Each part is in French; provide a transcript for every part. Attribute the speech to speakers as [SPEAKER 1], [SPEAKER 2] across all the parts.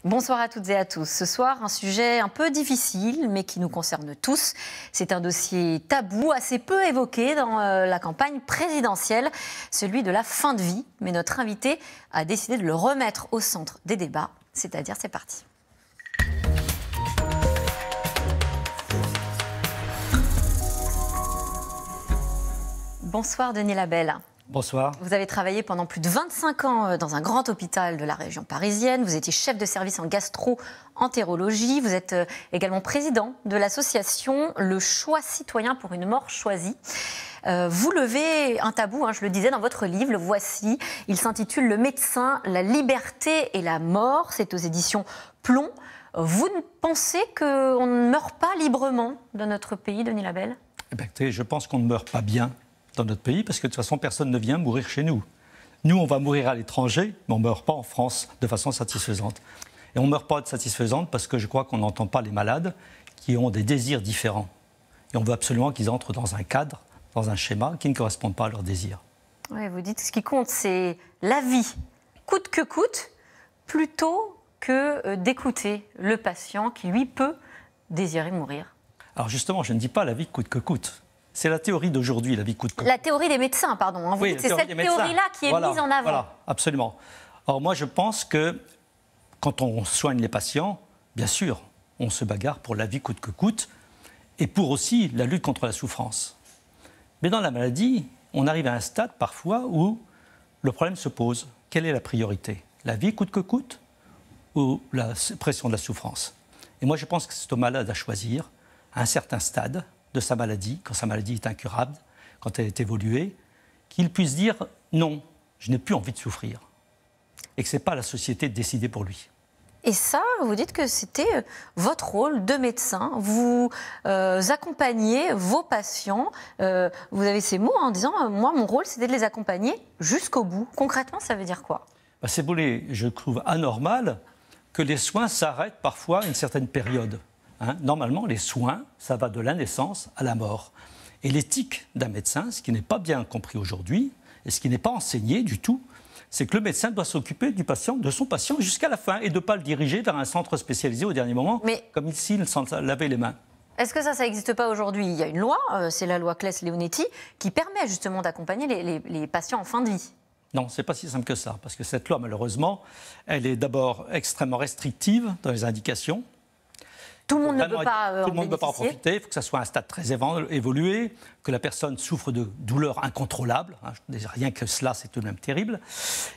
[SPEAKER 1] Bonsoir à toutes et à tous. Ce soir, un sujet un peu difficile, mais qui nous concerne tous. C'est un dossier tabou, assez peu évoqué dans la campagne présidentielle, celui de la fin de vie. Mais notre invité a décidé de le remettre au centre des débats. C'est-à-dire, c'est parti. Bonsoir Denis Labelle.
[SPEAKER 2] Bonsoir.
[SPEAKER 1] Vous avez travaillé pendant plus de 25 ans dans un grand hôpital de la région parisienne. Vous étiez chef de service en gastro-entérologie. Vous êtes également président de l'association Le Choix citoyen pour une mort choisie. Vous levez un tabou, je le disais dans votre livre, le voici. Il s'intitule « Le médecin, la liberté et la mort ». C'est aux éditions Plomb. Vous pensez qu'on ne meurt pas librement dans notre pays, Denis Labelle ?
[SPEAKER 2] Écoutez, je pense qu'on ne meurt pas bien dans notre pays, parce que de toute façon, personne ne vient mourir chez nous. Nous, on va mourir à l'étranger, mais on ne meurt pas en France de façon satisfaisante. Et on ne meurt pas de satisfaisante parce que je crois qu'on n'entend pas les malades qui ont des désirs différents. Et on veut absolument qu'ils entrent dans un cadre, dans un schéma qui ne correspond pas à leurs désirs.
[SPEAKER 1] Oui, vous dites que ce qui compte, c'est la vie, coûte que coûte, plutôt que d'écouter le patient qui, lui, peut désirer mourir.
[SPEAKER 2] Alors justement, je ne dis pas la vie coûte que coûte. C'est la théorie d'aujourd'hui, la vie coûte que coûte.
[SPEAKER 1] La théorie des médecins, pardon.
[SPEAKER 2] Oui,
[SPEAKER 1] c'est cette théorie-là qui est mise en avant.
[SPEAKER 2] Voilà, absolument. Or, moi, je pense que quand on soigne les patients, bien sûr, on se bagarre pour la vie coûte que coûte et pour aussi la lutte contre la souffrance. Mais dans la maladie, on arrive à un stade parfois où le problème se pose. Quelle est la priorité ? La vie coûte que coûte ou la suppression de la souffrance ? Et moi, je pense que c'est au malade à choisir, à un certain stade de sa maladie, quand sa maladie est incurable, quand elle est évoluée, qu'il puisse dire « non, je n'ai plus envie de souffrir » et que ce n'est pas à la société de décider pour lui.
[SPEAKER 1] Et ça, vous dites que c'était votre rôle de médecin. Vous accompagnez vos patients. Vous avez ces mots en disant « moi, mon rôle, c'était de les accompagner jusqu'au bout ». Concrètement, ça veut dire quoi ?
[SPEAKER 2] Si vous voulez, je trouve anormal que les soins s'arrêtent parfois à une certaine période. Normalement, les soins, ça va de la naissance à la mort. Et l'éthique d'un médecin, ce qui n'est pas bien compris aujourd'hui, et ce qui n'est pas enseigné du tout, c'est que le médecin doit s'occuper du patient, de son patient jusqu'à la fin, et de ne pas le diriger vers un centre spécialisé au dernier moment, comme s'il s'en lavait les mains.
[SPEAKER 1] Est-ce que ça n'existe pas aujourd'hui ? Il y a une loi, c'est la loi Claes-Leonetti, qui permet justement d'accompagner les patients en fin de vie.
[SPEAKER 2] Non, ce n'est pas si simple que ça, parce que cette loi, malheureusement, elle est d'abord extrêmement restrictive dans les indications.
[SPEAKER 1] Tout le monde ne peut pas
[SPEAKER 2] en profiter, il faut que ça soit un stade très évolué, que la personne souffre de douleurs incontrôlables, rien que cela c'est tout de même terrible.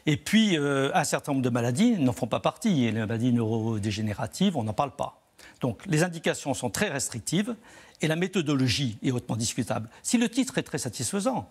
[SPEAKER 2] Et puis un certain nombre de maladies n'en font pas partie, et les maladies neurodégénératives, on n'en parle pas. Donc les indications sont très restrictives et la méthodologie est hautement discutable. Si le titre est très satisfaisant,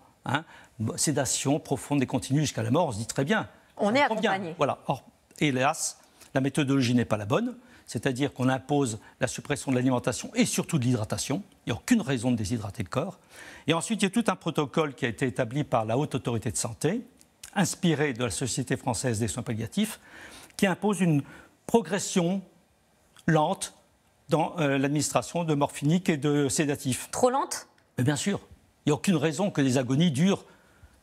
[SPEAKER 2] sédation profonde et continue jusqu'à la mort, on se dit très bien.
[SPEAKER 1] On est accompagné.
[SPEAKER 2] Voilà. Or, hélas, la méthodologie n'est pas la bonne. C'est-à-dire qu'on impose la suppression de l'alimentation et surtout de l'hydratation. Il n'y a aucune raison de déshydrater le corps. Et ensuite, il y a tout un protocole qui a été établi par la Haute Autorité de Santé, inspiré de la Société française des soins palliatifs, qui impose une progression lente dans l'administration de morphiniques et de sédatifs.
[SPEAKER 1] Trop lente ?
[SPEAKER 2] Mais bien sûr. Il n'y a aucune raison que les agonies durent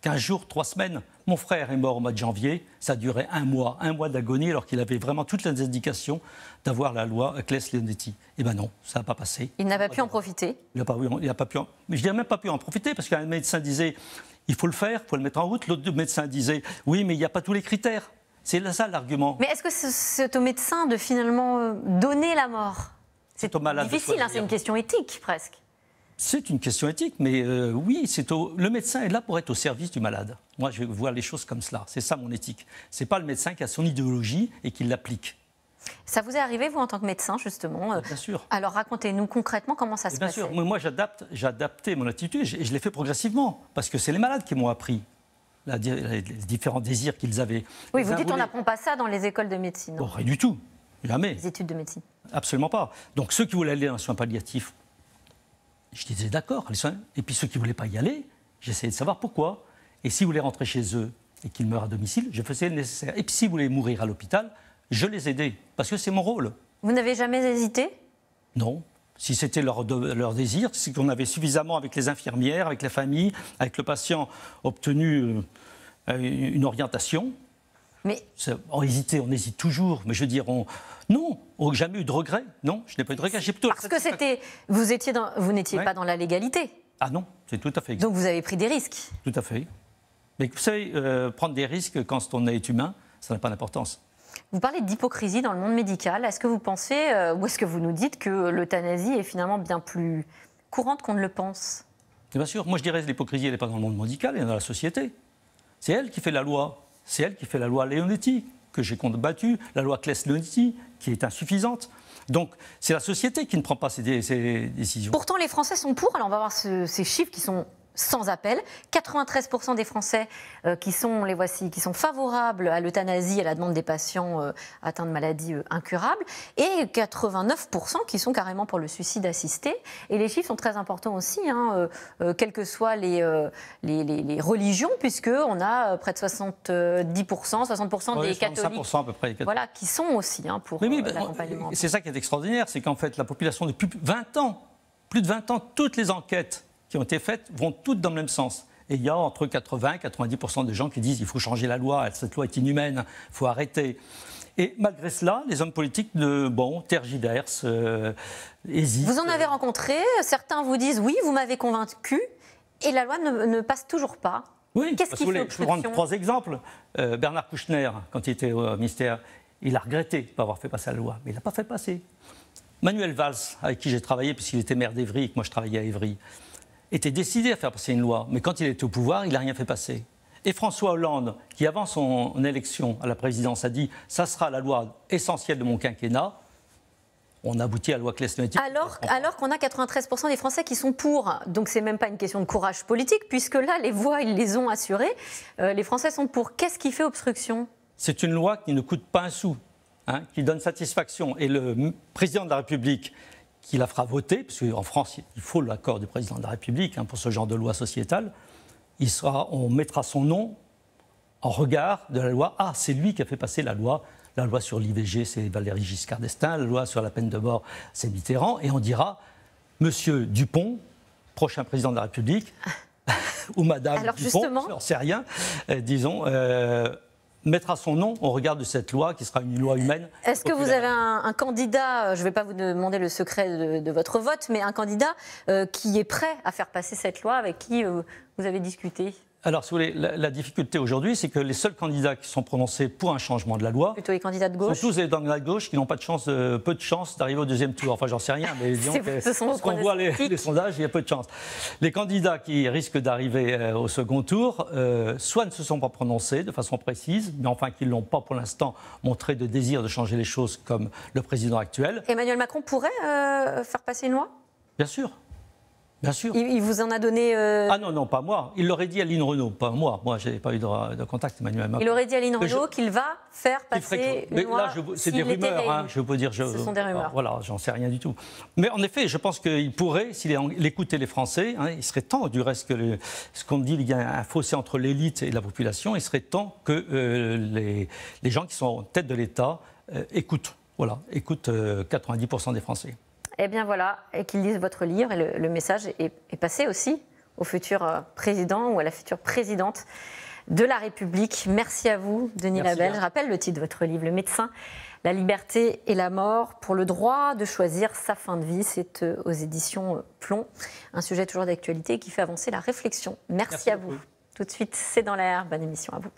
[SPEAKER 2] 15 jours, 3 semaines. Mon frère est mort au mois de janvier, ça a duré un mois d'agonie, alors qu'il avait vraiment toutes les indications d'avoir la loi Claes-Leonetti. Eh bien non, ça n'a pas passé.
[SPEAKER 1] Il n'a pas pu en profiter.
[SPEAKER 2] Il n'a pas pu mais je n'ai même pas pu en profiter, parce qu'un médecin disait, il faut le faire, il faut le mettre en route. L'autre médecin disait, oui, mais il n'y a pas tous les critères. C'est ça l'argument.
[SPEAKER 1] Mais est-ce que c'est au médecin de finalement donner la mort ? C'est difficile, c'est une question éthique presque.
[SPEAKER 2] C'est une question éthique, mais oui, le médecin est là pour être au service du malade. Moi, je vois les choses comme cela. C'est ça mon éthique. Ce n'est pas le médecin qui a son idéologie et qui l'applique.
[SPEAKER 1] Ça vous est arrivé, vous, en tant que médecin, justement
[SPEAKER 2] Bien sûr.
[SPEAKER 1] Alors, racontez-nous concrètement comment ça se passe.
[SPEAKER 2] Bien sûr. Moi, j'ai adapté mon attitude et je l'ai fait progressivement, parce que c'est les malades qui m'ont appris les différents désirs qu'ils avaient.
[SPEAKER 1] Oui, vous dites qu'on n'apprend pas ça dans les écoles de médecine.
[SPEAKER 2] Bon, rien du tout. Jamais.
[SPEAKER 1] Les études de médecine.
[SPEAKER 2] Absolument pas. Donc, ceux qui voulaient aller dans les soins palliatifs, je disais d'accord, et puis ceux qui ne voulaient pas y aller, j'essayais de savoir pourquoi. Et s'ils voulaient rentrer chez eux et qu'ils meurent à domicile, je faisais le nécessaire. Et puis s'ils voulaient mourir à l'hôpital, je les aidais, parce que c'est mon rôle.
[SPEAKER 1] Vous n'avez jamais hésité ?
[SPEAKER 2] Non. Si c'était leur désir, c'est qu'on avait suffisamment avec les infirmières, avec la famille, avec le patient obtenu une orientation.
[SPEAKER 1] Mais
[SPEAKER 2] On hésite toujours. Mais je veux dire, non, jamais eu de regret. Non, je n'ai pas eu de regret.
[SPEAKER 1] Parce que vous n'étiez pas dans la légalité.
[SPEAKER 2] Ah non, c'est tout à fait exact.
[SPEAKER 1] Donc vous avez pris des risques.
[SPEAKER 2] Tout à fait. Mais vous savez, prendre des risques quand on est humain, ça n'a pas d'importance.
[SPEAKER 1] Vous parlez d'hypocrisie dans le monde médical. Est-ce que vous pensez, ou est-ce que vous nous dites que l'euthanasie est finalement bien plus courante qu'on ne le pense?
[SPEAKER 2] Bien sûr, moi je dirais que l'hypocrisie, elle n'est pas dans le monde médical, elle est dans la société. C'est elle qui fait la loi. C'est elle qui fait la loi Leonetti, que j'ai combattue, la loi Claes-Leonetti, qui est insuffisante. Donc c'est la société qui ne prend pas ces décisions.
[SPEAKER 1] Pourtant, les Français sont pour. Alors on va voir ces chiffres qui sont sans appel. 93% des Français qui sont favorables à l'euthanasie, à la demande des patients atteints de maladies incurables, et 89% qui sont carrément pour le suicide assisté. Et les chiffres sont très importants aussi, quelles que soient les religions, puisqu'on a près de 70%, 60% des catholiques
[SPEAKER 2] 65% à peu près,
[SPEAKER 1] voilà, qui sont aussi pour l'accompagnement.
[SPEAKER 2] C'est ça qui est extraordinaire, c'est qu'en fait la population depuis 20 ans, plus de 20 ans, toutes les enquêtes qui ont été faites vont toutes dans le même sens. Et il y a entre 80 et 90% de gens qui disent qu'il faut changer la loi, cette loi est inhumaine, il faut arrêter. Et malgré cela, les hommes politiques tergiversent, hésitent.
[SPEAKER 1] Vous en avez rencontré, certains vous disent oui, vous m'avez convaincu, et la loi ne passe toujours pas.
[SPEAKER 2] Oui,
[SPEAKER 1] qu'est-ce qui fait obstruction?
[SPEAKER 2] Je peux prendre 3 exemples. Bernard Kouchner, quand il était au ministère, il a regretté de ne pas avoir fait passer la loi, mais il ne l'a pas fait passer. Manuel Valls, avec qui j'ai travaillé, puisqu'il était maire d'Évry et que moi je travaillais à Évry, était décidé à faire passer une loi, mais quand il était au pouvoir, il n'a rien fait passer. Et François Hollande, qui avant son élection à la présidence a dit « ça sera la loi essentielle de mon quinquennat », on aboutit à la loi Claes-Leonetti.
[SPEAKER 1] Alors qu'on a 93% des Français qui sont pour. Donc c'est même pas une question de courage politique, puisque là, les voix, ils les ont assurées. Les Français sont pour. Qu'est-ce qui fait obstruction?
[SPEAKER 2] C'est une loi qui ne coûte pas un sou, qui donne satisfaction. Et le président de la République qui la fera voter, parce qu'en France, il faut l'accord du président de la République pour ce genre de loi sociétale, on mettra son nom en regard de la loi. Ah, c'est lui qui a fait passer la loi sur l'IVG, c'est Valéry Giscard d'Estaing, la loi sur la peine de mort, c'est Mitterrand, et on dira, Monsieur Dupont, prochain président de la République, ou Madame Dupont, je n'en sais rien, disons, mettra son nom au regard de cette loi qui sera une loi humaine.
[SPEAKER 1] Est-ce que vous avez un candidat, je ne vais pas vous demander le secret de votre vote, mais un candidat qui est prêt à faire passer cette loi, avec qui vous avez discuté?
[SPEAKER 2] Alors, si vous voulez, la difficulté aujourd'hui, c'est que les seuls candidats qui sont prononcés pour un changement de la loi,
[SPEAKER 1] plutôt les candidats de gauche,
[SPEAKER 2] sont tous les candidats de gauche qui n'ont pas de chance, peu de chance d'arriver au deuxième tour. Enfin, j'en sais rien, mais disons que quand on voit les sondages, il y a peu de chance. Les candidats qui risquent d'arriver au second tour, soit ne se sont pas prononcés de façon précise, mais enfin qu'ils n'ont pas pour l'instant montré de désir de changer les choses comme le président actuel.
[SPEAKER 1] Emmanuel Macron pourrait faire passer une loi?
[SPEAKER 2] Bien sûr. Bien sûr.
[SPEAKER 1] Il vous en a donné...
[SPEAKER 2] Ah non, pas moi. Il l'aurait dit à Lynn Renault, pas moi. Moi, je n'ai pas eu de contact, Emmanuel Macron.
[SPEAKER 1] Il aurait dit à Lynn Renault qu'il va faire passer une loi.
[SPEAKER 2] Là, c'est des rumeurs. Je peux dire,
[SPEAKER 1] ce sont des rumeurs.
[SPEAKER 2] Voilà, j'en sais rien du tout. Mais en effet, je pense qu'il pourrait, s'il écoutait les Français, il serait temps, du reste, que ce qu'on dit, il y a un fossé entre l'élite et la population, il serait temps que les gens qui sont en tête de l'État écoutent 90% des Français.
[SPEAKER 1] Eh bien voilà, et qu'ils lisent votre livre, et le message est passé aussi au futur président ou à la future présidente de la République. Merci à vous, Denis Labelle. Je rappelle le titre de votre livre, Le médecin, la liberté et la mort, pour le droit de choisir sa fin de vie. C'est aux éditions Plomb, un sujet toujours d'actualité qui fait avancer la réflexion. Merci à vous. Tout de suite, c'est dans l'air. Bonne émission à vous.